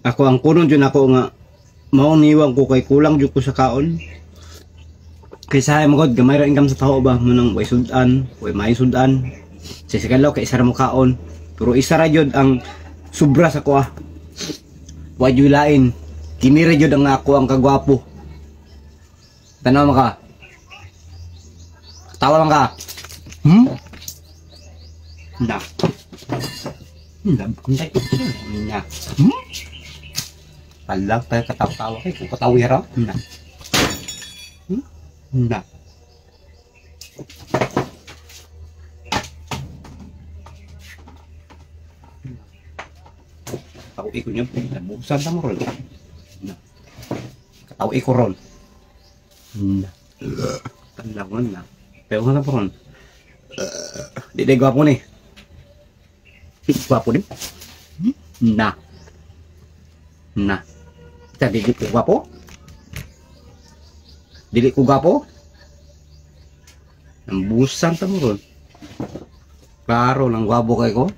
Ako ang kunon dyan ako nga mauniwang ko kay kulang dyan ko sa kaon. Kaysa ay magod, gamay ra income sa tao ba? Munang way sudan, way may sudan. Sa sigalaw kay isa ra mo kaon. Pero isa ra jud ang sobra sa ko ah. Way jud lain. Kini ra jud ang ako ang kagwapo. Tanaw mo ka. Tawa man ka. Na. Kunday ko niya. Palag tayo katawa-tawa kay kung katawira. Na. Na. Katawi ko niya, nabusan na mo ron. Na. Katawi ko ron. Na. Tanlangan na. Pero nga po ron. Di gwapo ni. Gwapo din. Na. Na. Dili ko gwapo? Dili ko gwapo? Nambusan ta mo ron. Klaro lang gwapo kay ko.